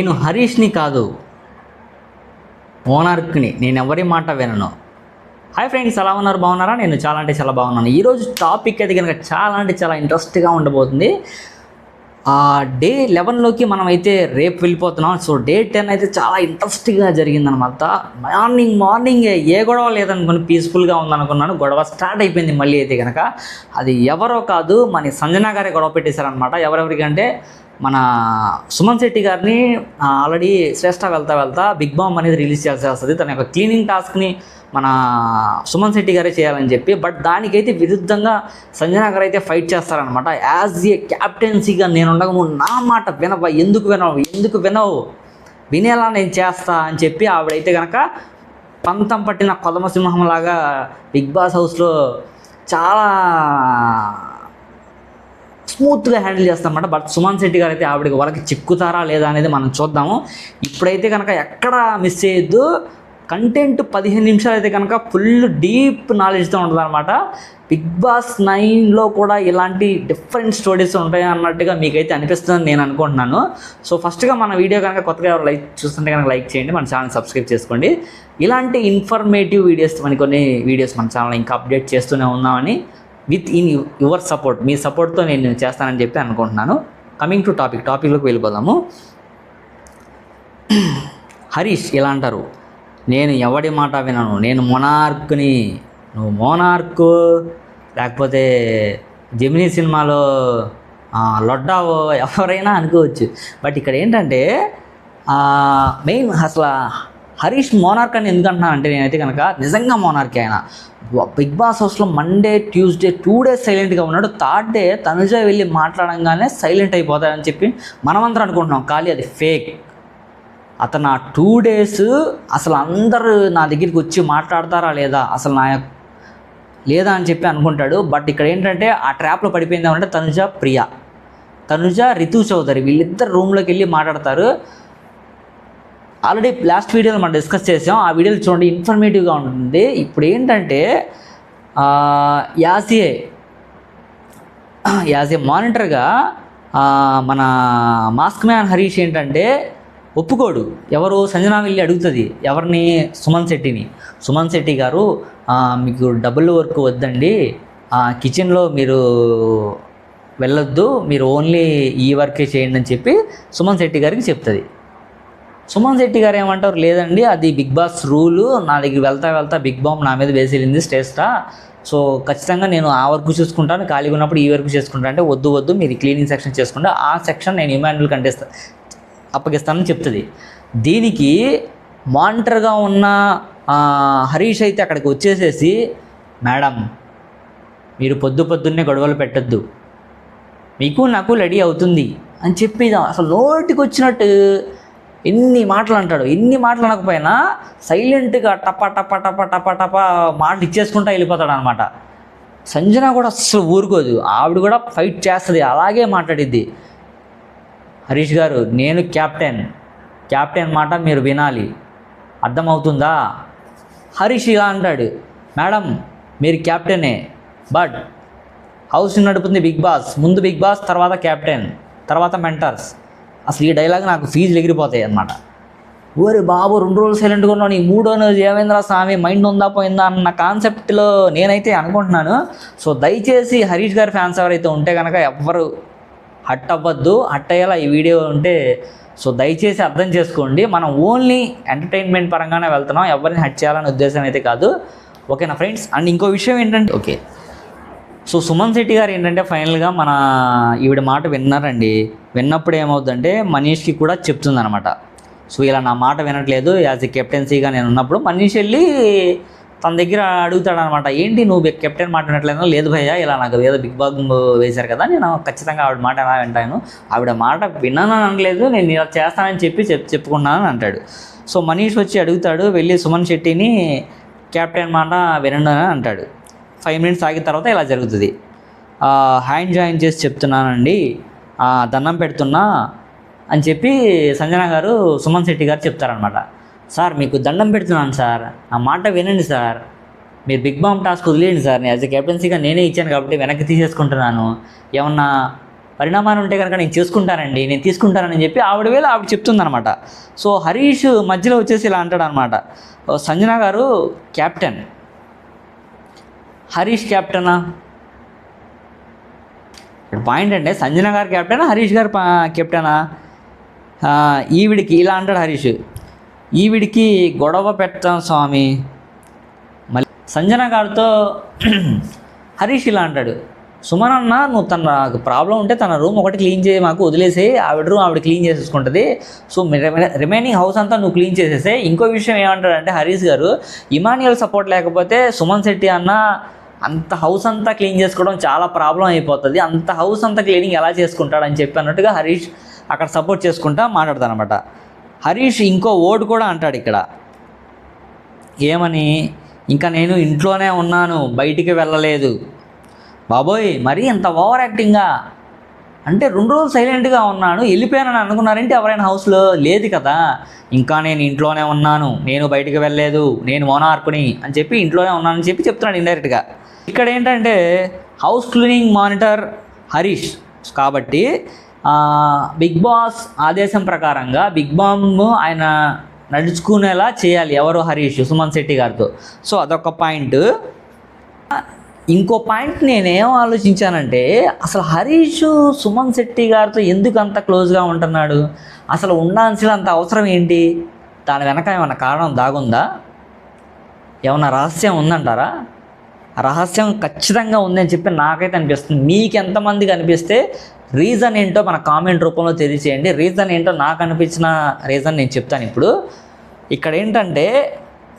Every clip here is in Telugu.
నేను హరీష్ని కాదు, మోనార్క్ని. నేను ఎవరి మాట వినను. హాయ్ ఫ్రెండ్స్, ఎలా ఉన్నారు? బాగున్నారా? నేను చాలా అంటే చాలా బాగున్నాను. ఈరోజు టాపిక్ అయితే కనుక చాలా అంటే చాలా ఇంట్రెస్ట్గా ఉండబోతుంది. డే 11లోకి మనం అయితే రేపు వెళ్ళిపోతున్నాం. సో డే 10 అయితే చాలా ఇంట్రెస్టింగ్గా జరిగిందనమాట. మార్నింగ్ ఏ గొడవ లేదనుకుని పీస్ఫుల్గా ఉందనుకున్నాను. గొడవ స్టార్ట్ అయిపోయింది మళ్ళీ. అయితే కనుక అది ఎవరో కాదు, మన సంజన గారే గొడవ పెట్టేశారనమాట. ఎవరెవరికంటే మన సుమన్ శెట్టి గారిని ఆల్రెడీ శ్రేష్ఠ వెళ్తా బిగ్ బామ్ అనేది రిలీజ్ చేయాల్సి వస్తుంది. తన యొక్క క్లీనింగ్ టాస్క్ని మన సుమన్ శెట్టి గారే చేయాలని చెప్పి, బట్ దానికైతే విరుద్ధంగా సంజన గారు అయితే ఫైట్ చేస్తారనమాట. యాజ్ ఏ క్యాప్టెన్సీగా నేను ఉండగా నువ్వు నా మాట వినవా, ఎందుకు వినవు, వినేలా నేను చేస్తా అని చెప్పి ఆవిడైతే కనుక పంతం పట్టిన కొదమసింహంలాగా బిగ్ బాస్ హౌస్లో చాలా స్మూత్గా హ్యాండిల్ చేస్తామన్నమాట. బట్ సుమన్ శెట్టి గారు అయితే ఆవిడకి వాళ్ళకి చిక్కుతారా లేదా అనేది మనం చూద్దాము. ఇప్పుడైతే కనుక ఎక్కడ మిస్ చేయొద్దు. కంటెంట్ 15 నిమిషాలు అయితే కనుక ఫుల్ డీప్ నాలెడ్జ్తో ఉంటుంది అనమాట. బిగ్ బాస్ 9లో కూడా ఇలాంటి డిఫరెంట్ స్టోరీస్ ఉంటాయి అన్నట్టుగా మీకైతే అనిపిస్తుందని నేను అనుకుంటున్నాను. సో ఫస్ట్గా మన వీడియో కనుక కొత్తగా ఎవరు చూస్తుంటే కనుక లైక్ చేయండి, మన ఛానల్ సబ్స్క్రైబ్ చేసుకోండి. ఇలాంటి ఇన్ఫర్మేటివ్ వీడియోస్ కొన్ని వీడియోస్ మన ఛానల్ ఇంకా అప్డేట్ చేస్తూనే ఉన్నామని విత్ ఇన్ యువర్ సపోర్ట్, మీ సపోర్ట్తో నేను చేస్తానని చెప్పి అనుకుంటున్నాను. కమింగ్ టు టాపిక్లోకి వెళ్ళిపోదాము. హరీష్ ఇలా అంటారు, నేను ఎవడి మాట వినను, నేను మొనార్క్ని, నువ్వు మోనార్క్ లేకపోతే జెమినీ సినిమాలో లొడ్డావో ఎవరైనా అనుకోవచ్చు. బట్ ఇక్కడ ఏంటంటే మెయిన్ అసలు హరీష్ మోనార్క్ అని ఎందుకంటున్నాను అంటే, నేనైతే కనుక నిజంగా మోనార్కే. ఆయన బిగ్ బాస్ హౌస్లో మండే ట్యూస్డే 2 days సైలెంట్గా ఉన్నాడు. థర్డ్ డే తనుజ వెళ్ళి మాట్లాడంగానే సైలెంట్ అయిపోతాడని చెప్పి మనమందరం అనుకుంటున్నాం, కానీ అది ఫేక్. అతను 2 days అసలు అందరూ నా దగ్గరికి వచ్చి మాట్లాడతారా లేదా అని చెప్పి అనుకుంటాడు. బట్ ఇక్కడ ఏంటంటే ఆ ట్రాప్లో పడిపోయింది ఏమంటే తనుజ రితు చౌదరి వీళ్ళిద్దరు రూమ్లోకి వెళ్ళి మాట్లాడతారు. ఆల్రెడీ లాస్ట్ వీడియోలో మనం డిస్కస్ చేసాం. ఆ వీడియోలో చూడండి, ఇన్ఫర్మేటివ్గా ఉంటుంది. ఇప్పుడు ఏంటంటే యాజ్ ఏ మానిటర్గా మన మాస్క్ మ్యాన్ హరీష్ ఏంటంటే ఒప్పుకోడు. ఎవరు సంజన వెళ్ళి అడుగుతుంది ఎవరిని, సుమన్ శెట్టి గారు మీకు డబుల్ వర్క్ వద్దండి, కిచెన్లో మీరు వెళ్ళొద్దు, మీరు ఓన్లీ ఈ వర్కే చేయండి అని చెప్పి సుమన్ శెట్టి గారికి చెప్తుంది. సుమన్ శెట్టి గారు ఏమంటారు, లేదండి అది బిగ్ బాస్ రూలు, నా దగ్గర వెళ్తా బిగ్ బామ్ నా మీద వేసేసింది స్టేస్టా, సో ఖచ్చితంగా నేను ఆ వర్క్ చూసుకుంటాను, ఖాళీగా ఉన్నప్పుడు ఈ వర్క్ చేసుకుంటాను అంటే వద్దు మీరు క్లీనింగ్ సెక్షన్ చేసుకుంటే ఆ సెక్షన్ నేను ఇమాన్యుల్ అప్పగిస్తానని చెప్తుంది. దీనికి మానిటర్గా ఉన్న హరీష్ అయితే అక్కడికి వచ్చేసేసి, మేడం మీరు పొద్దున్నే గొడవలు పెట్టద్దు, మీకు నాకు రెడీ అవుతుంది అని చెప్పి అసలు నోటికి వచ్చినట్టు ఎన్ని మాటలు అంటాడు. ఎన్ని మాటలు అనకపోయినా సైలెంట్గా టప మాటలు ఇచ్చేసుకుంటా వెళ్ళిపోతాడు అనమాట. సంజన కూడా అస్సలు ఊరుకోదు, ఆవిడ కూడా ఫైట్ చేస్తుంది, అలాగే మాట్లాడిద్ది. హరీష్ గారు నేను క్యాప్టెన్ మాట మీరు వినాలి, అర్థమవుతుందా? హరీష్ ఇలా అంటాడు, మేడం మీరు క్యాప్టెనే, బట్ హౌస్ నడుపుతుంది బిగ్ బాస్, ముందు బిగ్ బాస్ తర్వాత క్యాప్టెన్ తర్వాత మెంటర్స్. అసలు ఈ డైలాగ్ నాకు ఫీజులు ఎగిరిపోతాయి అన్నమాట. ఓరే బాబు 2 రోజులు సైలెంట్గా ఉన్నాను, ఈ 3వ రోజు ఏమైందిరా స్వామి, మైండ్ ఉందా పోయిందా అన్న కాన్సెప్ట్లో నేనైతే అనుకుంటున్నాను. సో దయచేసి హరీష్ గారి ఫ్యాన్స్ ఎవరైతే ఉంటే కనుక ఎవ్వరు హట్ అవ్వద్దు. హట్ అయ్యేలా ఈ వీడియో ఉంటే సో దయచేసి అర్థం చేసుకోండి. మనం ఓన్లీ ఎంటర్టైన్మెంట్ పరంగానే వెళ్తున్నాం, ఎవరిని హట్ చేయాలనే ఉద్దేశం అయితే కాదు. ఓకేనా ఫ్రెండ్స్? అండ్ ఇంకో విషయం ఏంటంటే సో సుమన్ శెట్టి గారు ఏంటంటే ఫైనల్గా మన ఈవిడ మాట విన్నారండి. విన్నప్పుడు ఏమవుతుందంటే మనీష్కి కూడా చెప్తుంది అనమాట, సో ఇలా నా మాట వినట్లేదు, యాజ్ ఏ కెప్టెన్సీగా నేను ఉన్నప్పుడు మనీష్ వెళ్ళి తన దగ్గర అడుగుతాడు అనమాట, ఏంటి నువ్వు కెప్టెన్ మాట వినట్లేదు? లేదు భయ్యా, ఇలా నాకు ఏదో బిగ్ బాగ్ వేశారు కదా, నేను ఖచ్చితంగా ఆవిడ మాట ఎలా వింటాను, ఆవిడ మాట విన్నానని అనలేదు, నేను ఇలా చేస్తానని చెప్పుకున్నానని అంటాడు. సో మనీష్ వచ్చి అడుగుతాడు, వెళ్ళి సుమన్ శెట్టిని కెప్టెన్ మాట వినండి అని అంటాడు. 5 minutes ఆగిన తర్వాత ఇలా జరుగుతుంది. హ్యాండ్ జాయిన్ చేసి చెప్తున్నానండి, దండం పెడుతున్నా అని చెప్పి సంజన గారు సుమన్ శెట్టి గారు చెప్తారనమాట. సార్ మీకు దండం పెడుతున్నాను సార్, నా మాట వినండి సార్, మీరు బిగ్ బామ్ టాస్క్ వదిలేయండి సార్, నేను యాజ్ ఎ కెప్టెన్సీగా నేనే ఇచ్చాను కాబట్టి వెనక్కి తీసేసుకుంటున్నాను, ఏమన్నా పరిణామాలు ఉంటే కనుక నేను చేసుకుంటానండి, నేను తీసుకుంటానని చెప్పి ఆవిడ వేళ ఆవిడ చెప్తుందనమాట. సో హరీష్ మధ్యలో వచ్చేసి ఇలా అంటాడు అనమాట, సంజన గారు కెప్టెన్, హరీష్ కెప్టెనా? ఇక్కడ పాయింట్ అంటే సంజన గారు కెప్టెనా, హరీష్ గారు కెప్టెనా? ఈవిడికి ఇలా అంటాడు హరీష్, ఈవిడికి గొడవ పెట్టాం స్వామి. మళ్ళీ సంజన గారితో హరీష్ ఇలా అంటాడు, సుమన్ అన్న నువ్వు తన ప్రాబ్లం ఉంటే తన రూమ్ ఒకటి క్లీన్ చేయి, మాకు వదిలేసి ఆవిడ రూమ్ ఆవిడ క్లీన్ చేసేసుకుంటుంది. సో రిమైనింగ్ హౌస్ అంతా నువ్వు క్లీన్ చేసేసే. ఇంకో విషయం ఏమంటాడంటే హరీష్ గారు, ఇమాన్యుయల్ సపోర్ట్ లేకపోతే సుమన్ శెట్టి అన్న అంత హౌస్ అంతా క్లీన్ చేసుకోవడం చాలా ప్రాబ్లం అయిపోతుంది, అంత హౌస్ అంతా క్లీనింగ్ ఎలా చేసుకుంటాడని చెప్పి అన్నట్టుగా హరీష్ అక్కడ సపోర్ట్ చేసుకుంటా మాట్లాడతాడు అనమాట. హరీష్ ఇంకో వర్డ్ కూడా అంటాడు ఇక్కడ, ఏమని, ఇంకా నేను ఇంట్లోనే ఉన్నాను, బయటికి వెళ్ళలేదు. బాబోయ్ మరీ ఎంత ఓవర్ యాక్టింగా అంటే 2 రోజులు సైలెంట్గా ఉన్నాను, వెళ్ళిపోయానని అనుకున్నారంటే ఎవరైనా హౌస్లో? లేదు కదా, ఇంకా నేను ఇంట్లోనే ఉన్నాను, నేను బయటికి వెళ్ళలేదు, నేను మోనార్కుని అని చెప్పి ఇంట్లోనే ఉన్నానని చెప్పి చెప్తున్నాడు ఇండైరెక్ట్గా. ఇక్కడ ఏంటంటే హౌస్ క్లీనింగ్ మానిటర్ హరీష్ కాబట్టి బిగ్ బాస్ ఆదేశం ప్రకారంగా బిగ్ బామ్ ఆయన నడుచుకునేలా చేయాలి ఎవరు, హరీష్ సుమన్ శెట్టి గారితో. సో అదొక పాయింట్. ఇంకో పాయింట్ నేనేం ఆలోచించానంటే, అసలు హరీష్ సుమన్ శెట్టి గారితో ఎందుకు అంత క్లోజ్గా ఉంటున్నాడు, అసలు ఉండాల్సినంత అవసరం ఏంటి, దాని వెనక ఏమైనా కారణం దాగుందా, ఏమన్నా రహస్యం ఉందంటారా? రహస్యం ఖచ్చితంగా ఉందని చెప్పి నాకైతే అనిపిస్తుంది. మీకు ఎంతమందికి అనిపిస్తే రీజన్ ఏంటో మన కామెంట్ రూపంలో తెలియచేయండి. రీజన్ ఏంటో నాకు అనిపించిన రీజన్ నేను చెప్తాను ఇప్పుడు. ఇక్కడ ఏంటంటే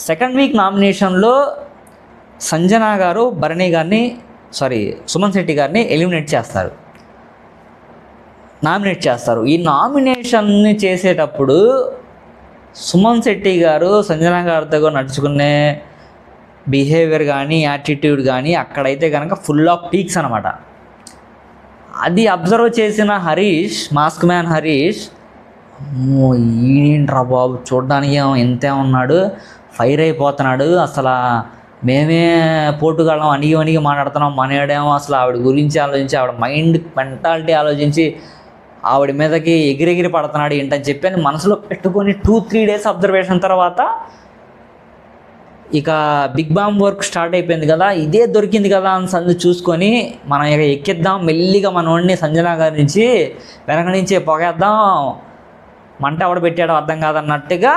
సెకండ్ వీక్ నామినేషన్లో సంజన గారు సుమన్ శెట్టి గారిని నామినేట్ చేస్తారు. ఈ నామినేషన్ని చేసేటప్పుడు సుమన్ శెట్టి గారు సంజన గారితో నడుచుకునే బిహేవియర్ కానీ యాటిట్యూడ్ కానీ అక్కడైతే కనుక ఫుల్ ఆఫ్ పీక్స్ అనమాట. అది అబ్జర్వ్ చేసిన హరీష్, మాస్క్ మ్యాన్ హరీష్, ఈయనేంట్రా బాబు చూడ్డానికి ఎంతే ఉన్నాడు, ఫైర్ అయిపోతున్నాడు, అసలు మేమే పోటుగాళ్ళం అణిగి మాట్లాడుతున్నాం, మనడేమో అసలు ఆవిడ గురించి ఆలోచించి ఆవిడ మెంటాలిటీ ఆలోచించి ఆవిడ మీదకి ఎగిరెగిరి పడుతున్నాడు ఏంటని చెప్పి అని మనసులో పెట్టుకొని 2-3 డేస్ అబ్జర్వేషన్ తర్వాత ఇక బిగ్ బామ్ వర్క్ స్టార్ట్ అయిపోయింది కదా, ఇదే దొరికింది కదా అని చూసుకొని మనం ఇక ఎక్కిద్దాం మెల్లిగా మనోడిని సంజన గారి నుంచి వెనక నుంచి పొగేద్దాం, మంట ఎవడ పెట్టాడో అర్థం కాదన్నట్టుగా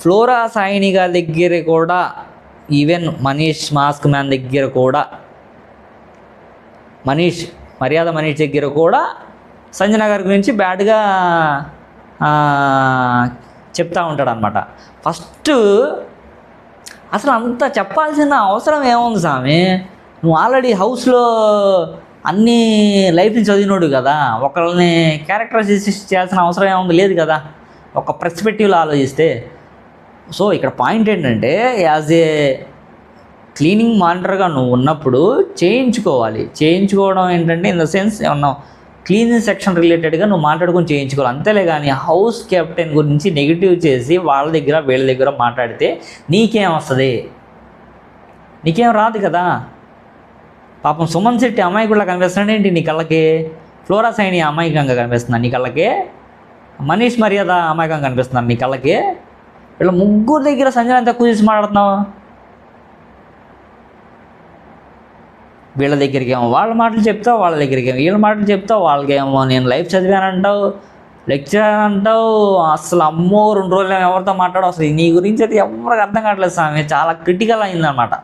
ఫ్లోరా సాయిని గారి దగ్గర కూడా, ఈవెన్ మనీష్ మాస్క్ మ్యాన్ దగ్గర కూడా, మనీష్ దగ్గర కూడా సంజన గారి గురించి బ్యాడ్గా చెప్తూ ఉంటాడు అనమాట. ఫస్ట్ అసలు అంత చెప్పాల్సిన అవసరం ఏముంది స్వామి, నువ్వు ఆల్రెడీ హౌస్లో అన్ని లైఫ్ని చదివినోడు కదా, ఒకళ్ళని క్యారెక్టరైజేషన్ చేయాల్సిన అవసరం ఏముంది, లేదు కదా, ఒక పర్స్పెక్టివ్లో ఆలోచిస్తే. సో ఇక్కడ పాయింట్ ఏంటంటే, యాజ్ ఏ క్లీనింగ్ మానిటర్గా నువ్వు ఉన్నప్పుడు చేయించుకోవడం ఏంటంటే ఇన్ ద సెన్స్ ఏమన్నా క్లీనింగ్ సెక్షన్ రిలేటెడ్గా నువ్వు మాట్లాడుకొని చేయించుకోవాలి, అంతేలే. కానీ హౌస్ కెప్టెన్ గురించి నెగిటివ్ చేసి వాళ్ళ దగ్గర వీళ్ళ దగ్గర మాట్లాడితే నీకేం వస్తుంది, నీకేం రాదు కదా. పాపం సుమన్ శెట్టి అమాయకుల్లా కనిపిస్తున్నాడు ఏంటి నీ కళ్ళకి, ఫ్లోరా సైని అమాయకంగా కనిపిస్తున్నాడు నీ కళ్ళకి, మనీష్ మర్యాద అమాయకంగా కనిపిస్తున్నాడు నీ కళ్ళకి, వీళ్ళ ముగ్గురు దగ్గర సంజన తక్కువ చేసి మాట్లాడుతున్నావు. వీళ్ళ దగ్గరికి ఏమో వాళ్ళ మాటలు చెప్తావు, వాళ్ళ దగ్గరికి ఏమో వీళ్ళ మాటలు చెప్తావు, వాళ్ళకేమో నేను లైఫ్ చదివానంటావు, లెక్చర్ అంటావు, అసలు అమ్మో 2 రోజులు ఎవరితో మాట్లాడవు, అసలు నీ గురించి అయితే ఎవరికి అర్థం కావట్లేదు స్వామి, చాలా క్రిటికల్ అయిందన్నమాట.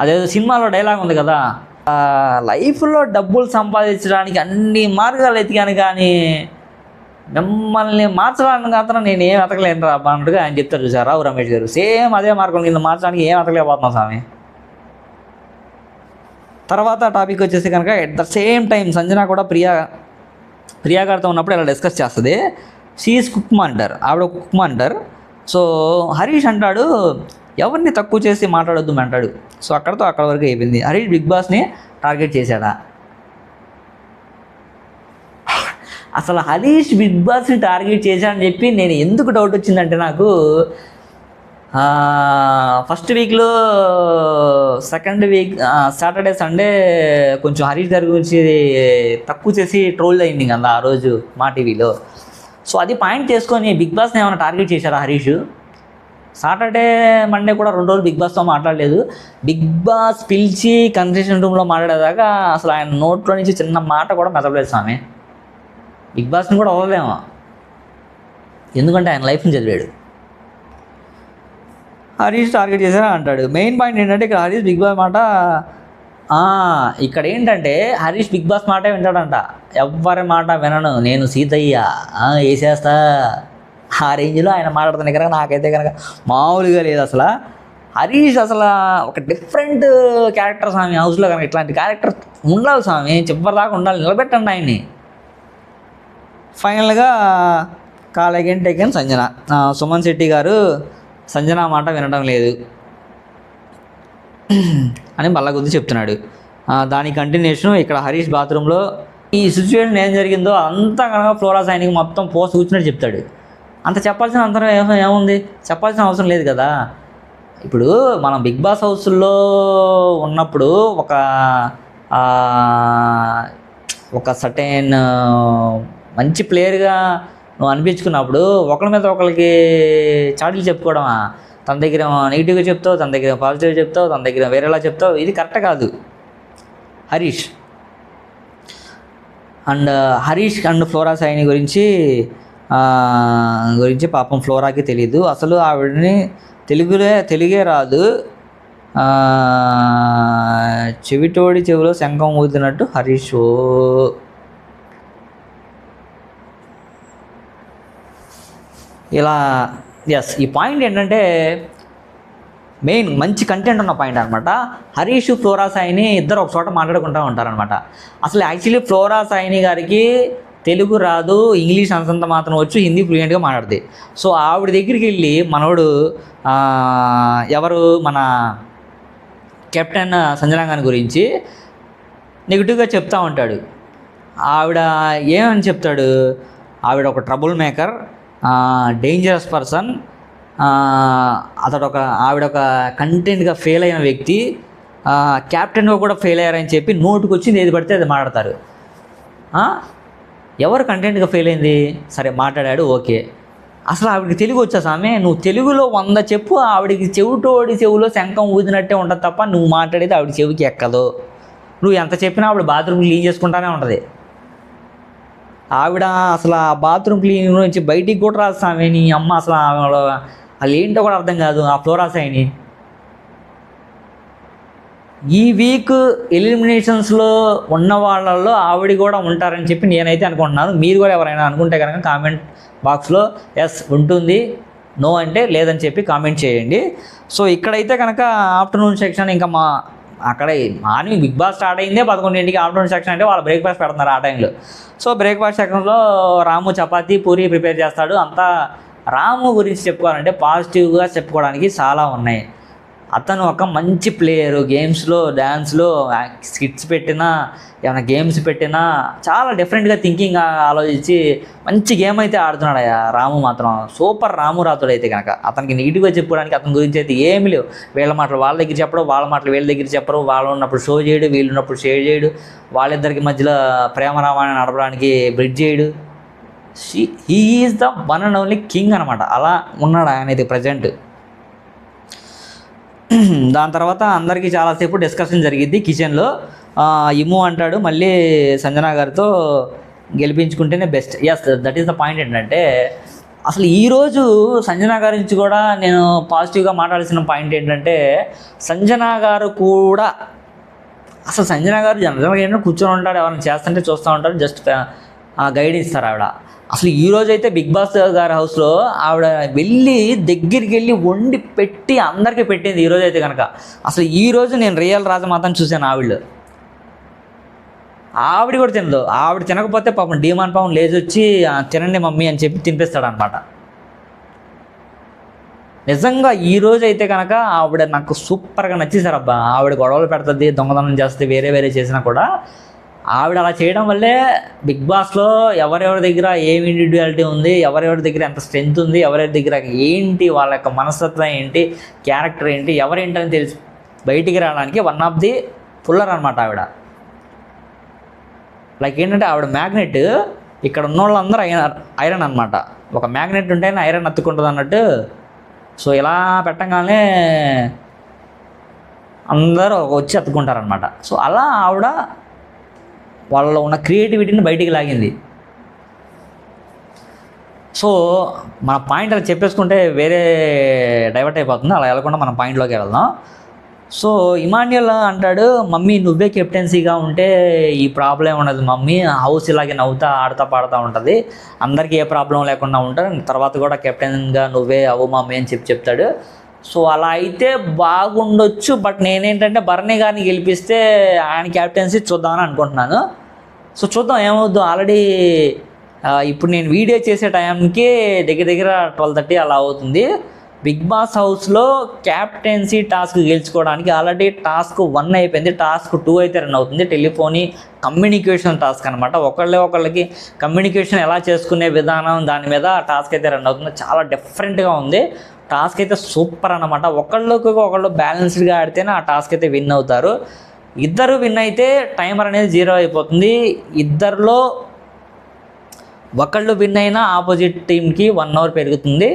అదేదో సినిమాలో డైలాగ్ ఉంది కదా, లైఫ్లో డబ్బులు సంపాదించడానికి అన్ని మార్గాలు ఎతికాను కానీ మిమ్మల్ని మార్చడానికి మాత్రం నేను ఏం ఎతకలేను రా అన్నట్టుగా ఆయన చెప్తారు చూసారు రావు రమేష్ గారు. సేమ్ అదే మార్గం కింద మార్చడానికి ఏం ఎతకలేకపోతున్నాం స్వామి. తర్వాత టాపిక్ వచ్చేసి కనుక at the same time Sanjana కూడా ప్రియా గారితో ఉన్నప్పుడు ఇలా డిస్కస్ చేస్తుంది. షీఈస్ కుక్ మానిటర్, ఆవిడ కుక్ మానిటర్. సో హరీష్ అంటాడు ఎవరిని తక్కువ చేసి మాట్లాడొద్దు అంటాడు. సో అక్కడ వరకు అయిపోయింది. హరీష్ బిగ్ బాస్ని టార్గెట్ చేశాడా? అసలు హరీష్ బిగ్ బాస్ని టార్గెట్ చేశాడని చెప్పి నేను ఎందుకు డౌట్ వచ్చిందంటే నాకు ఫస్ట్ వీక్లో సెకండ్ వీక్ సాటర్డే సండే కొంచెం హరీష్ గారి గురించి తక్కువ చేసి ట్రోల్ అయింది కదా ఆ రోజు మా టీవీలో. సో అది పాయింట్ చేసుకొని బిగ్ బాస్ని ఏమైనా టార్గెట్ చేశారా హరీష్? సాటర్డే మండే కూడా 2 రోజులు బిగ్ బాస్తో మాట్లాడలేదు. బిగ్ బాస్ పిలిచి కన్ఫెషన్ రూమ్లో మాట్లాడేదాకా అసలు ఆయన నోట్లో నుంచి చిన్న మాట కూడా మెదపలేదు స్వామి. బిగ్ బాస్ని కూడా అవ్వలేమో, ఎందుకంటే ఆయన లైఫ్ని చదివాడు. హరీష్ టార్గెట్ చేశారా అంటాడు. మెయిన్ పాయింట్ ఏంటంటే ఇక్కడ హరీష్ బిగ్ బాస్ మాట, ఇక్కడ ఏంటంటే హరీష్ బిగ్ బాస్ మాట వింటాడంట. ఎవ్వరి మాట వినను, నేను సీతయ్య వేసేస్తా, ఆ రేంజ్లో ఆయన మాట్లాడుతున్నా కనుక నాకైతే కనుక మామూలుగా లేదు అసలు. హరీష్ అసలు ఒక డిఫరెంట్ క్యారెక్టర్ స్వామి. హౌస్లో కనుక ఇట్లాంటి క్యారెక్టర్ ఉండాలి స్వామి, చివరిదాకా ఉండాలి, నిలబెట్టండి ఆయన్ని. ఫైనల్గా call again taken Sanjana. Suman Shetty గారు సంజన మాట వినడం లేదు అని మళ్ళా కొద్ది చెప్తున్నాడు. దాని కంటిన్యూషన్ ఇక్కడ హరీష్ బాత్రూంలో ఈ సిచ్యువేషన్ ఏం జరిగిందో అంతా కనుక ఫ్లోరా సైనికి మొత్తం పోస్ట్ కూర్చున్నట్టు చెప్తాడు. అంత చెప్పాల్సిన అంతరం ఏముంది, చెప్పాల్సిన అవసరం లేదు కదా. ఇప్పుడు మనం బిగ్ బాస్ హౌస్లో ఉన్నప్పుడు ఒక సర్టెన్ మంచి ప్లేయర్గా నువ్వు అనిపించుకున్నప్పుడు ఒకరి మీద ఒకరికి చాడీలు చెప్పుకోవడమా? తన దగ్గర నెగిటివ్గా చెప్తావు, తన దగ్గర పాజిటివ్గా చెప్తావు, తన దగ్గర వేరేలా చెప్తావు, ఇది కరెక్ట్ కాదు Harish. And Harish and flora Saini గురించి పాపం ఫ్లోరాకి తెలీదు అసలు. ఆవిడని తెలుగే రాదు, చెవిటోడి చెవిలో శంఖం ఊదినట్టు హరీష్. ఇలా ఈ పాయింట్ ఏంటంటే మెయిన్ మంచి కంటెంట్ ఉన్న పాయింట్ అనమాట. హరీష్ ఫ్లోరా సాయిని ఇద్దరు ఒక చోట మాట్లాడుకుంటూ ఉంటారనమాట. అసలు యాక్చువల్లీ ఫ్లోరా సాయిని గారికి తెలుగు రాదు, ఇంగ్లీష్ అంతంత మాత్రం వచ్చు, హిందీ ఫ్లూయెంట్గా మాట్లాడుతుంది. సో ఆవిడ దగ్గరికి వెళ్ళి మనోడు ఎవరు మన కెప్టెన్ సంజనా గారి గురించి నెగిటివ్గా చెప్తూ ఉంటాడు. ఆవిడ ఏమని చెప్తాడు, ఆవిడ ఒక ట్రబుల్ మేకర్, డేంజరస్ పర్సన్, ఆవిడ ఒక కంటెంట్గా ఫెయిల్ అయిన వ్యక్తి, క్యాప్టెన్గా కూడా ఫెయిల్ అయ్యారని చెప్పి నోటుకు వచ్చింది ఏది పడితే అది మాట్లాడతారు. ఎవరు కంటెంట్గా ఫెయిల్ అయింది సరే మాట్లాడాడు, ఓకే. అసలు ఆవిడకి తెలుగు వచ్చా సామె? నువ్వు తెలుగులో 100 చెప్పు, ఆవిడకి చెవిటోడి చెవిలో శంఖం ఊదినట్టే ఉంటుంది తప్ప నువ్వు మాట్లాడేది ఆవిడ చెవికి ఎక్కదు. నువ్వు ఎంత చెప్పినా ఆవిడ బాత్రూమ్ క్లీన్ చేసుకుంటానే ఉంటుంది. ఆవిడ అసలు ఆ బాత్రూమ్ క్లీనింగ్ నుంచి బయటికి కూడా రాదు సామె. నీ అమ్మ అసలు వాళ్ళు ఏంటో కూడా అర్థం కాదు ఆ ఫ్లోరా సైని. ఈ వీక్ ఎలిమినేషన్స్లో ఉన్న వాళ్ళల్లో ఆవిడ కూడా ఉంటారని చెప్పి నేనైతే అనుకుంటున్నాను. మీరు కూడా ఎవరైనా అనుకుంటే కనుక కామెంట్ బాక్స్లో ఎస్ ఉంటుంది, నో అంటే లేదని చెప్పి కామెంట్ చేయండి. సో ఇక్కడైతే కనుక ఆఫ్టర్నూన్ సెక్షన్ ఇంకా అక్కడ మార్నింగ్ బిగ్ బాస్ స్టార్ట్ అయిందే 11 ఆఫ్టర్నూన్ సెక్షన్ అంటే వాళ్ళు బ్రేక్ఫాస్ట్ పెడుతున్నారు ఆ టైంలో. సో బ్రేక్ఫాస్ట్ సెక్షన్లో రాము చపాతీ పూరి ప్రిపేర్ చేస్తాడు. అంతా రాము గురించి చెప్పుకోవాలంటే పాజిటివ్గా చెప్పుకోవడానికి చాలా ఉన్నాయి. అతను ఒక మంచి ప్లేయరు, గేమ్స్లో డ్యాన్స్లో స్కిట్స్ పెట్టినా ఏమైనా గేమ్స్ పెట్టినా చాలా డిఫరెంట్గా థింకింగ్ ఆలోచించి మంచి గేమ్ అయితే ఆడుతున్నాడు రాము. మాత్రం సూపర్ రాము రాతుడైతే కనుక అతనికి నెగిటివ్గా చెప్పుకోవడానికి అతని గురించి అయితే ఏమి లేవు. వీళ్ళ మాటలు వాళ్ళ దగ్గర చెప్పడం, వాళ్ళ మాటలు వీళ్ళ దగ్గర చెప్పరు, వాళ్ళు ఉన్నప్పుడు షో చేయడు, వీళ్ళు ఉన్నప్పుడు షేర్ చేయడు, వాళ్ళిద్దరికి మధ్యలో ప్రేమ రామాయణం నడపడానికి బ్రిడ్జ్ చేయడు. He is the one and only king అనమాట. అలా ఉన్నాడు ఆయన అయితే ప్రజెంట్. దాని తర్వాత అందరికీ చాలాసేపు డిస్కషన్ జరిగిద్ది కిచెన్లో. ఇమ్ము అంటాడు మళ్ళీ సంజనా గారితో గెలిపించుకుంటేనే best. Yes, that is the point. ఏంటంటే అసలు ఈరోజు సంజనా గారి నుంచి కూడా నేను పాజిటివ్గా మాట్లాడాల్సిన పాయింట్ ఏంటంటే, సంజనా గారు కూడా అసలు సంజనా గారు జనరల్గా ఏంటంటే కూర్చొని ఉంటాడు, ఎవరైనా చేస్తుంటే చూస్తూ ఉంటారు, జస్ట్ గైడ్ ఇస్తారు ఆవిడ. అసలు ఈరోజు అయితే బిగ్ బాస్ గారి హౌస్లో ఆవిడ దగ్గరికి వెళ్ళి వండి పెట్టి అందరికీ పెట్టింది ఈరోజు అయితే కనుక. అసలు ఈరోజు నేను రియల్ రాజమాతను చూశాను. ఆవిడ కూడా తినదు. ఆవిడ తినకపోతే పాపం డీమాన్ పాపం లేచి వచ్చి తినండి మమ్మీ అని చెప్పి తినిపిస్తాడు అనమాట. నిజంగా ఈరోజు అయితే కనుక ఆవిడ నాకు సూపర్గా నచ్చేసారు అబ్బా. ఆవిడ గొడవలు పెడుతుంది, దొంగతనం చేస్తుంది, వేరే చేసినా కూడా ఆవిడ అలా చేయడం వల్లే బిగ్ బాస్లో ఎవరెవరి దగ్గర ఏమి ఇండివిజువాలిటీ ఉంది, ఎవరెవరి దగ్గర ఎంత స్ట్రెంత్ ఉంది, ఎవరెవరి దగ్గర ఏంటి, వాళ్ళ యొక్క మనస్తత్వం ఏంటి, క్యారెక్టర్ ఏంటి, ఎవరేంటని తెలిసి బయటికి రావడానికి వన్ ఆఫ్ ది పుల్లర్ అనమాట ఆవిడ. లైక్ ఏంటంటే ఆవిడ మ్యాగ్నెట్, ఇక్కడ ఉన్న వాళ్ళందరూ ఐరన్ అనమాట. ఒక మ్యాగ్నెట్ ఉంటేనే ఐరన్ అత్తుకుంటుంది అన్నట్టు. సో ఇలా పెట్టగానే అందరూ వచ్చి అత్తుకుంటారనమాట. సో అలా ఆవిడ వాళ్ళలో ఉన్న క్రియేటివిటీని బయటికి లాగింది. సో మన పాయింట్ అలా చెప్పేసుకుంటే వేరే డైవర్ట్ అయిపోతుంది, అలా వెళ్ళకుండా మనం పాయింట్లోకి వెళ్దాం. సో ఇమాన్యుయల్ అంటాడు, మమ్మీ నువ్వే కెప్టెన్సీగా ఉంటే ఈ ప్రాబ్లం ఉండదు మమ్మీ, హౌస్ ఇలాగే నవ్వుతా ఆడుతా పాడుతూ ఉంటుంది, అందరికీ ఏ ప్రాబ్లం లేకుండా ఉంటా, తర్వాత కూడా కెప్టెన్గా నువ్వే అవ్వు మమ్మీ అని చెప్తాడు. సో అలా అయితే బాగుండొచ్చు, బట్ నేనేంటంటే భరణి గారిని గెలిపిస్తే ఆయన క్యాప్టెన్సీ చూద్దామని అనుకుంటున్నాను. సో చూద్దాం ఏమవుద్దు. ఆల్రెడీ ఇప్పుడు నేను వీడియో చేసే టైంకి దగ్గర 12:30 అలా అవుతుంది. బిగ్ బాస్ హౌస్లో క్యాప్టెన్సీ టాస్క్ గెలుచుకోవడానికి ఆల్రెడీ టాస్క్ 1 అయిపోయింది, టాస్క్ 2 అయితే రన్ అవుతుంది. టెలిఫోనీ కమ్యూనికేషన్ టాస్క్ అనమాట. ఒకళ్ళకి కమ్యూనికేషన్ ఎలా చేసుకునే విధానం దాని మీద టాస్క్ అయితే రన్ అవుతుంది. చాలా డిఫరెంట్గా ఉంది టాస్క్ అయితే, సూపర్ అనమాట. ఒకళ్ళు బ్యాలెన్స్డ్గా ఆడితేనే ఆ టాస్క్ అయితే విన్ అవుతారు. ఇద్దరు విన్ అయితే టైమర్ అనేది 0 అయిపోతుంది. ఇద్దరిలో ఒకళ్ళు విన్ అయినా ఆపోజిట్ టీంకి 1 అవర్ పెరుగుతుంది,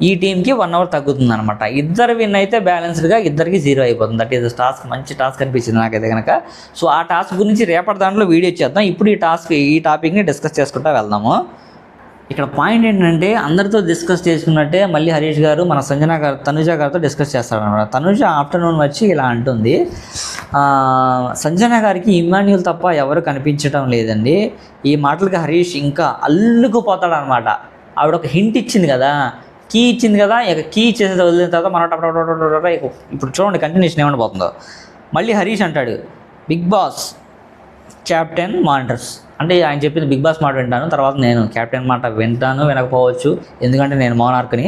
ఈ టీంకి 1 అవర్ తగ్గుతుంది అనమాట. ఇద్దరు విన్ అయితే బ్యాలెన్స్డ్గా ఇద్దరికి 0 అయిపోతుంది. That is task. మంచి టాస్క్ అనిపించింది నాకైతే కనుక. సో ఆ టాస్క్ గురించి రేపటి దాంట్లో వీడియో చేద్దాం. ఇప్పుడు ఈ టాపిక్ని డిస్కస్ చేసుకుంటూ వెళ్దాము. ఇక్కడ పాయింట్ ఏంటంటే అందరితో డిస్కస్ చేసుకున్నట్టే మళ్ళీ హరీష్ గారు మన తనుజ గారితో డిస్కస్ చేస్తారనమాట. తనుజ ఆఫ్టర్నూన్ వచ్చి ఇలా అంటుంది, సంజన గారికి ఇమాన్యుయల్ తప్ప ఎవరు కనిపించడం లేదండి. ఈ మాటలకి హరీష్ ఇంకా అల్లుకుపోతాడు అనమాట. ఆవిడ ఒక హింట్ ఇచ్చింది కదా, కీ ఇచ్చింది కదా, ఇక కీ ఇచ్చేసి వదిలిన తర్వాత మన ఇప్పుడు చూడండి కంటిన్యూషన్ ఏమైనా పోతుందో. మళ్ళీ హరీష్ అంటాడు, బిగ్ బాస్ క్యాప్టెన్ మానిటర్స్ అంటే ఆయన చెప్పింది బిగ్ బాస్ మాట వింటాను, తర్వాత నేను క్యాప్టెన్ మాట వింటాను వినకపోవచ్చు, ఎందుకంటే నేను మోనార్క్ని.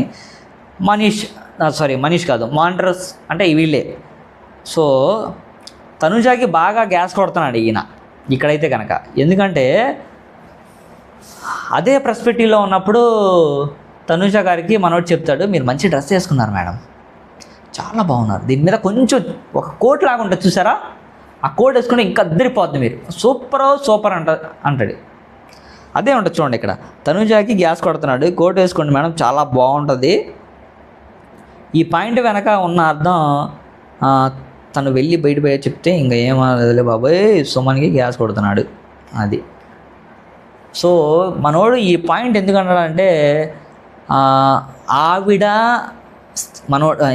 మనీష్ కాదు, మానిటర్స్ అంటే వీళ్ళే. సో తనుజాకి బాగా గ్యాస్ కొడుతున్నాడు ఈయన ఇక్కడైతే కనుక. ఎందుకంటే అదే పర్స్పెక్టివ్లో ఉన్నప్పుడు తనుజ గారికి మనోడు చెప్తాడు, మీరు మంచి డ్రెస్ వేసుకున్నారు మేడం, చాలా బాగున్నారు, దీని మీద కొంచెం ఒక కోట్ లాగా ఉంటుంది చూసారా, ఆ కోట్ వేసుకుంటే ఇంకా అద్దరిపోద్ది, మీరు సూపర్ అంటాడు. అదే ఉంటుంది చూడండి. ఇక్కడ తనుజాకి గ్యాస్ కొడుతున్నాడు, కోట్ వేసుకోండి మేడం చాలా బాగుంటుంది. ఈ పాయింట్ వెనక ఉన్న అర్థం, తను వెళ్ళి బయట చెప్తే ఇంకా ఏమనలే బాబాయ్ సుమన్కి గ్యాస్ కొడుతున్నాడు అది. సో మనోడు ఈ పాయింట్ ఎందుకు అన్నాడంటే ఆవిడ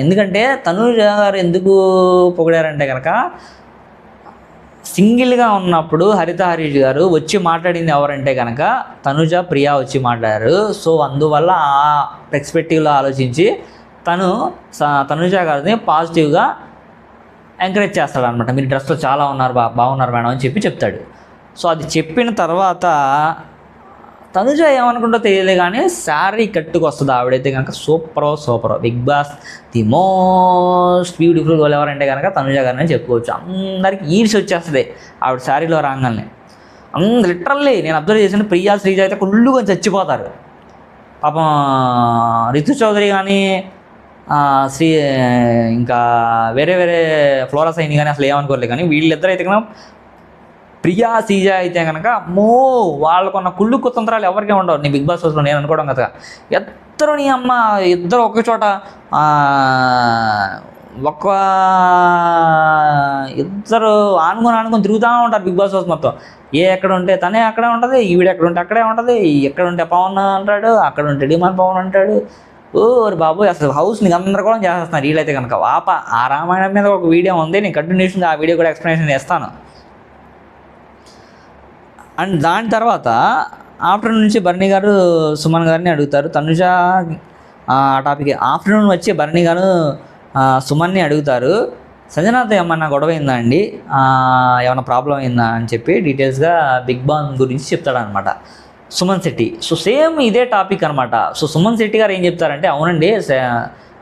ఎందుకంటే తనుజ గారు ఎందుకు పొగిడారంటే కనుక, సింగిల్గా ఉన్నప్పుడు హరీష్ గారు వచ్చి మాట్లాడింది ఎవరంటే కనుక తనుజ ప్రియా వచ్చి మాట్లాడారు. సో అందువల్ల ఆ పర్స్పెక్టివ్లో ఆలోచించి తనుజ గారిని పాజిటివ్గా ఎంకరేజ్ చేస్తాడు అనమాట. మీరు డ్రెస్లో చాలా బాగున్నారు మేడం అని చెప్తాడు. సో అది చెప్పిన తర్వాత తనుజ ఏమనుకుంటో తెలియలే కానీ శారీ కట్టుకు వస్తుంది ఆవిడైతే కనుక super. Bigg Boss the most beautiful girl ఎవరంటే కనుక తనుజ గారిని చెప్పుకోవచ్చు. అందరికి ఈర్షి వచ్చేస్తుంది ఆవిడ శారీలో రాగానే. లిటరల్లీ నేను అబ్జర్వ్ చేసిన ప్రియా శ్రీజ అయితే కుళ్ళుగా చచ్చిపోతారు పాపం. రితు చౌదరి కానీ ఇంకా వేరే ఫ్లోరా సైని కానీ అసలు ఏమనుకోలేదు. కానీ వీళ్ళిద్దరు అయితే కనుక ప్రియా శ్రీజ అయితే కనుక వాళ్ళకున్న కుళ్ళు కుతంత్రాలు ఎవరికీ ఉండవు. నీ బిగ్ బాస్ హౌస్లో నేను అనుకోవడం కదా, ఇద్దరు నీ అమ్మ ఇద్దరు ఒక చోట ఇద్దరు ఆనుకొని తిరుగుతూ ఉంటారు బిగ్ బాస్ హౌస్ మొత్తం. ఎక్కడ ఉంటే తనే అక్కడే ఉంటుంది, ఈవిడ ఎక్కడ ఉంటే అక్కడే ఉంటుంది, ఎక్కడ ఉంటే పవన్ అంటాడు, అక్కడ ఉంటే డిమాండ్ పవన్ అంటాడు. బాబు అసలు హౌస్ని గందరగోళం చేసేస్తున్నారు వీళ్ళైతే కనుక. ఆ రామాయణం మీద ఒక వీడియో ఉంది, నేను కంటిన్యూషన్గా ఆ వీడియో కూడా ఎక్స్ప్లెనేషన్ చేస్తాను. అండ్ దాని తర్వాత ఆఫ్టర్నూన్ నుంచి భరణి గారు సుమన్ గారిని అడుగుతారు. తనుజ ఆ టాపిక్ ఆఫ్టర్నూన్ వచ్చి భరణి గారు సుమన్ని అడుగుతారు, సంజనాతో ఏమన్నా గొడవ అయిందా అండి, ఏమన్నా ప్రాబ్లం అయిందా అని చెప్పి డీటెయిల్స్గా బిగ్ బాస్ గురించి చెప్తాడనమాట సుమన్ శెట్టి. సో సేమ్ ఇదే టాపిక్ అనమాట. సో సుమన్ శెట్టి గారు ఏం చెప్తారంటే, అవునండి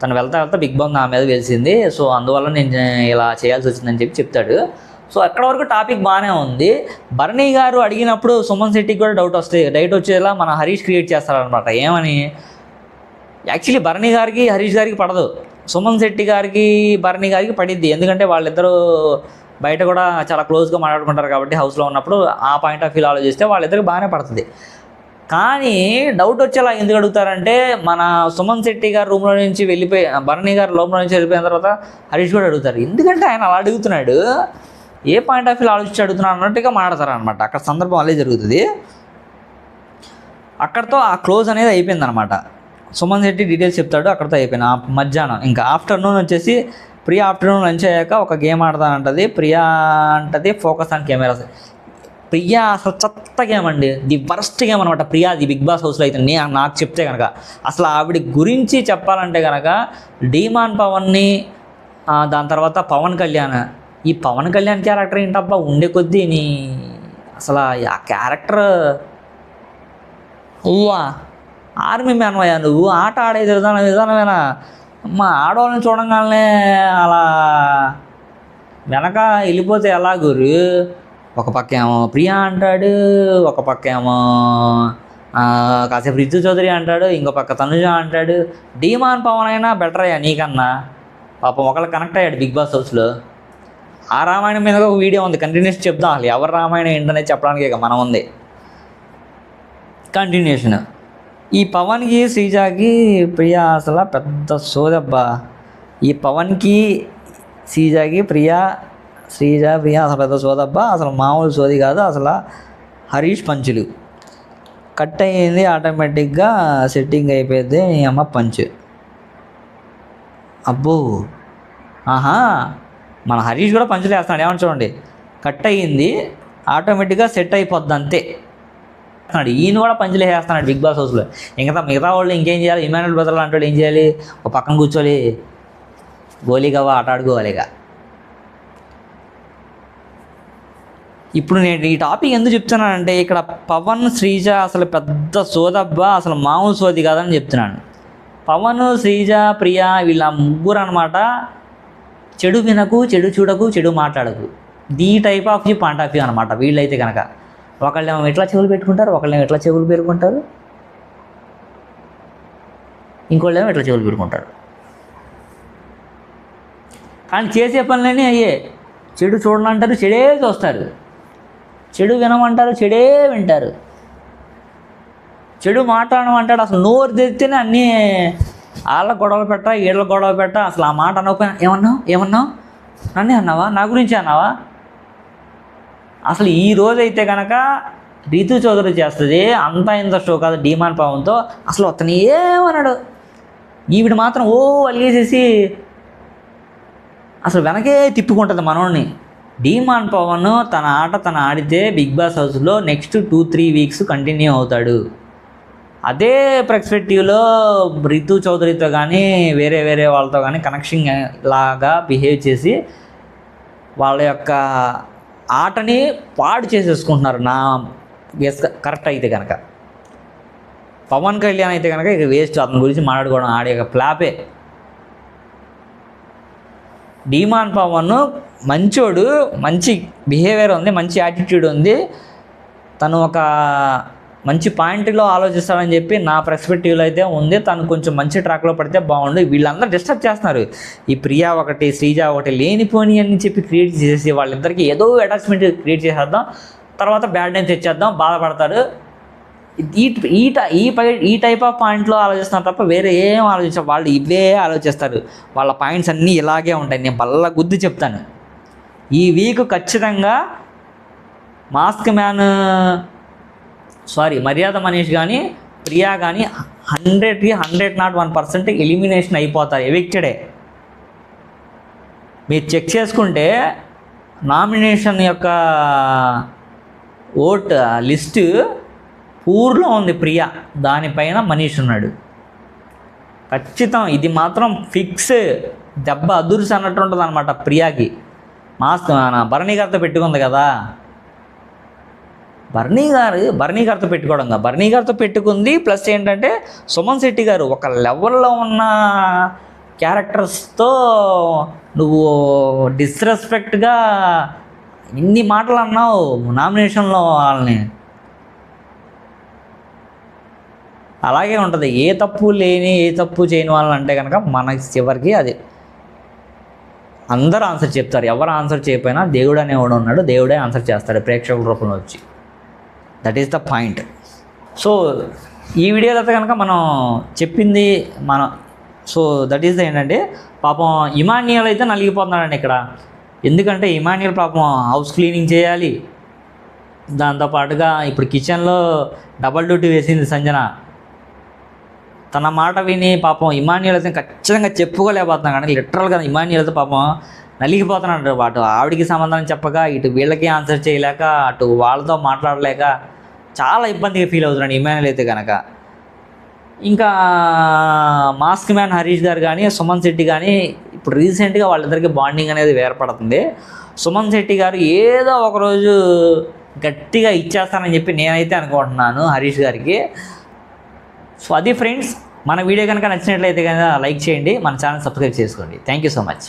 తను వెళ్తా బిగ్ బాస్ నా మీద వెలిసింది, సో అందువల్ల నేను ఇలా చేయాల్సి వచ్చిందని చెప్తాడు. సో అక్కడ వరకు టాపిక్ బాగానే ఉంది. భరణి గారు అడిగినప్పుడు సుమన్ శెట్టికి కూడా డౌట్ వచ్చేలా మన హరీష్ క్రియేట్ చేస్తారనమాట. ఏమని, యాక్చువల్లీ భరణి గారికి హరీష్ గారికి పడదు, సుమన్ శెట్టి గారికి భరణి గారికి పడిద్ది. ఎందుకంటే వాళ్ళిద్దరూ బయట కూడా చాలా క్లోజ్గా మాట్లాడుకుంటారు కాబట్టి హౌస్లో ఉన్నప్పుడు ఆ పాయింట్ ఆఫ్ వ్యూ ఆలోచిస్తే వాళ్ళిద్దరికి బాగానే పడుతుంది. కానీ డౌట్ వచ్చేలా ఎందుకు అడుగుతారంటే, మన సుమన్ శెట్టి గారు రూమ్లో నుంచి వెళ్ళిపోయి భరణి గారు రూమ్లో నుంచి వెళ్ళిపోయిన తర్వాత హరీష్ కూడా అడుగుతారు. ఎందుకంటే ఆయన అలా అడుగుతున్నాడు, ఏ పాయింట్ ఆఫ్ వ్యూ ఆలోచించి అడుగుతున్నాడు అన్నట్టుగా మాట్లాడతారు అనమాట. అక్కడ సందర్భం అదే జరుగుతుంది. అక్కడితో ఆ క్లోజ్ అనేది అయిపోయింది అనమాట. సుమన్ శెట్టి డీటెయిల్స్ చెప్తాడు, అక్కడితో అయిపోయింది. మధ్యాహ్నం ఇంకా ఆఫ్టర్నూన్ వచ్చేసి ప్రియా ఆఫ్టర్నూన్ లంచ్ అయ్యాక ఒక గేమ్ ఆడతానంటది. ప్రియా అంటది ఫోకస్ ఆన్ కెమెరాస్. ప్రియా అసలు చెత్త గేమ్ అండి, ది వర్స్ట్ గేమ్ అనమాట ప్రియాది బిగ్ బాస్ హౌస్లో అయితే. నాకు చెప్తే కనుక అసలు ఆవిడ గురించి చెప్పాలంటే కనుక డీమాన్ పవన్ని, దాని తర్వాత పవన్ కళ్యాణ్. ఈ పవన్ కళ్యాణ్ క్యారెక్టర్ ఏంటబ్బా ఉండే కొద్దీ అసలు ఆ క్యారెక్టర్ ఓవా ఆర్మీ మ్యాన్ అయ్యా నువ్వు, ఆట ఆడేది విధానమేనా మా ఆడవాళ్ళని చూడంగానే అలా వెనక వెళ్ళిపోతే ఎలా గురు? ఒక పక్క ఏమో ప్రియా అంటాడు, ఒక పక్క ఏమో కాసేపు రితు చౌదరి అంటాడు, ఇంకో పక్క తనుజ అంటాడు. డీమాన్ పవన్ అయినా బెటర్ అయ్యా నీకన్నా. పాపం ఒకళ్ళు కనెక్ట్ అయ్యాడు బిగ్ బాస్ హౌస్లో. ఆ రామాయణం మీద ఒక వీడియో ఉంది, కంటిన్యూస్ చెప్దాం. అసలు ఎవరి రామాయణం ఏంటనేది చెప్పడానికి ఇక మనం ఉంది కంటిన్యూషన్. ఈ పవన్కి శ్రీజాకి ప్రియా అసలు పెద్ద సోదబ్బా. ఈ పవన్కి శ్రీజాకి శ్రీజ ప్రియా అసలు పెద్ద సోదబ్బా, అసలు మామూలు సోది కాదు. అసలు హరీష్ పంచులు కట్ అయ్యింది, ఆటోమేటిక్గా సెట్టింగ్ అయిపోయింది. అమ్మ పంచ్ అబ్బో ఆహా, మన హరీష్ కూడా పంచులు వేస్తున్నాడు. ఏమని చూడండి, కట్ అయ్యింది ఆటోమేటిక్గా సెట్ అయిపోద్ది అంతే. ఈయన కూడా పంచులు వేస్తున్నాడు బిగ్ బాస్ హౌస్లో. మిగతా వాళ్ళు ఇంకేం చేయాలి? ఇమాన్యుల్ బ్రదర్ అంటాడు ఏం చేయాలి? ఒక పక్కన కూర్చోవాలి, గోలీగవ్వ ఆట ఆడుకోవాలిగా. ఇప్పుడు నేను ఈ టాపిక్ ఎందుకు చెప్తున్నానంటే, ఇక్కడ పవన్ శ్రీజ అసలు పెద్ద సోదబ్బా, అసలు మామూలు సోది కాదని చెప్తున్నాను. పవన్ శ్రీజ ప్రియా వీళ్ళ ముగ్గురు అనమాట. చెడు వినకు, చెడు చూడకు, చెడు మాట్లాడకు, the type of point of view అనమాట వీళ్ళైతే కనుక. ఒకళ్ళేమో ఎట్లా చెవులు పెట్టుకుంటారు, ఒకళ్ళేమో ఎట్లా చెవులు పెట్టుకుంటారు, ఇంకోళ్ళేమో ఎట్లా చెవులు పెట్టుకుంటారు. కానీ చేసే పనులన్నీ అయ్యే. చెడు చూడనంటారు, చెడే చూస్తారు. చెడు వినమంటారు, చెడే వింటారు. చెడు మాట్లాడమంటాడు. అసలు నోరు తెరిస్తేనే అన్నీ వాళ్ళ గొడవ పెట్ట, వీళ్ళ గొడవ పెట్ట. అసలు ఆ మాట అనకపోయినా ఏమన్నావు నన్నే అన్నావా, నా గురించి అన్నావా? అసలు ఈ రోజైతే కనుక రితు చౌదరి చేస్తుంది అంతా ఇంత షో కాదు డీమాన్ పవన్తో. అసలు అతను ఏమన్నాడు, ఈవిడ మాత్రం అలిగేసేసి అసలు వెనకే తిప్పుకుంటుంది మనోడిని. డీమాన్ పవన్ తన ఆట తను ఆడితే బిగ్ బాస్ హౌస్లో నెక్స్ట్ 2-3 వీక్స్ కంటిన్యూ అవుతాడు. అదే పర్స్పెక్టివ్లో రితు చౌదరితో కానీ వేరే వాళ్ళతో కానీ కనెక్షన్ లాగా బిహేవ్ చేసి వాళ్ళ యొక్క ఆటని పాడు చేసేసుకుంటున్నారు. నా గెస్ కరెక్ట్ అయితే కనుక పవన్ కళ్యాణ్ అయితే కనుక ఇక వేస్ట్, అతని గురించి మాట్లాడుకోవడం ఆడే ఫ్లాపే. డీమాన్ పవన్ మంచోడు, మంచి బిహేవియర్ ఉంది, మంచి యాటిట్యూడ్ ఉంది, తను ఒక మంచి పాయింట్లో ఆలోచిస్తాడని చెప్పి నా పర్స్పెక్టివ్లో అయితే ఉంది. తను కొంచెం మంచి ట్రాక్లో పడితే బాగుండు. వీళ్ళందరూ డిస్టర్బ్ చేస్తున్నారు. ఈ ప్రియా ఒకటి, శ్రీజ ఒకటి లేనిపోని అని చెప్పి క్రియేట్ చేసేసి వాళ్ళిద్దరికీ ఏదో అటాచ్మెంట్ క్రియేట్ చేసేద్దాం, తర్వాత బ్యాడ్ నేమ్ తెచ్చేద్దాం, బాధపడతారు. ఈ టైప్ ఆఫ్ పాయింట్లో ఆలోచిస్తున్నారు తప్ప వేరే ఏం ఆలోచించారు. వాళ్ళు ఇవే ఆలోచిస్తారు. వాళ్ళ పాయింట్స్ అన్నీ ఇలాగే ఉంటాయి. నేను బల్ల గుద్ది చెప్తాను, ఈ వీక్ ఖచ్చితంగా మర్యాద మనీష్ కానీ ప్రియా కానీ 100% ఎలిమినేషన్ అయిపోతారు, ఎవిక్టెడే. మీరు చెక్ చేసుకుంటే నామినేషన్ యొక్క ఓట్ లిస్టు పూర్లో ఉంది ప్రియా, దానిపైన మనీష్ ఉన్నాడు. ఖచ్చితం, ఇది మాత్రం ఫిక్స్, దెబ్బ అదుర్స్ అన్నట్టు ఉంటుంది అనమాట ప్రియాకి. భరణి గారితో పెట్టుకుంది కదా, భరణి గారితో భరణి గారితో పెట్టుకుంది. ప్లస్ ఏంటంటే సుమన్ శెట్టి గారు ఒక లెవెల్లో ఉన్న క్యారెక్టర్స్తో నువ్వు డిస్రెస్పెక్ట్గా ఇన్ని మాటలు అన్నావు నామినేషన్లో వాళ్ళని. అలాగే ఉంటుంది. ఏ తప్పు చేయని వాళ్ళని అంటే కనుక మనకి చివరికి అది అందరూ ఆన్సర్ చెప్తారు. ఎవరు ఆన్సర్ చేయకపోయినా దేవుడు అనేవాడు ఉన్నాడు, దేవుడే ఆన్సర్ చేస్తాడు ప్రేక్షకుల రూపంలో వచ్చి. That is the point. So ఈ వీడియోలో అయితే కనుక మనం చెప్పింది సో దట్ ఈస్ ద ఏంటంటే పాపం ఇమాన్యుయల్ అయితే నలిగిపోతున్నాడండి ఇక్కడ. ఎందుకంటే ఇమాన్యుయల్ పాపం హౌస్ క్లీనింగ్ చేయాలి, దాంతోపాటుగా ఇప్పుడు కిచెన్లో డబల్ డ్యూటీ వేసింది సంజన. తన మాట విని పాపం ఇమాన్యుయల్ అయితే ఖచ్చితంగా చెప్పుకోలేకపోతున్నాడు. కానీ లిటరల్గా ఇమాన్యుయల్ అయితే పాపం నలిగిపోతున్నాడు. అటు ఆవిడికి సమాధానం చెప్పక, ఇటు వీళ్ళకి ఆన్సర్ చేయలేక, అటు వాళ్ళతో మాట్లాడలేక చాలా ఇబ్బందిగా ఫీల్ అవుతున్నాడు ఇమాన్యుయల్ అయితే కనుక. ఇంకా మాస్క్ మ్యాన్ హరీష్ గారు కానీ సుమన్ శెట్టి కానీ ఇప్పుడు రీసెంట్గా వాళ్ళిద్దరికి బాండింగ్ అనేది ఏర్పడుతుంది. సుమన్ శెట్టి గారు ఏదో ఒకరోజు గట్టిగా ఇచ్చేస్తానని చెప్పి నేనైతే అనుకుంటున్నాను హరీష్ గారికి. సో అది ఫ్రెండ్స్, మన వీడియో కనుక నచ్చినట్లయితే కనుక లైక్ చేయండి, మన ఛానల్ సబ్స్క్రైబ్ చేసుకోండి. Thank you so much.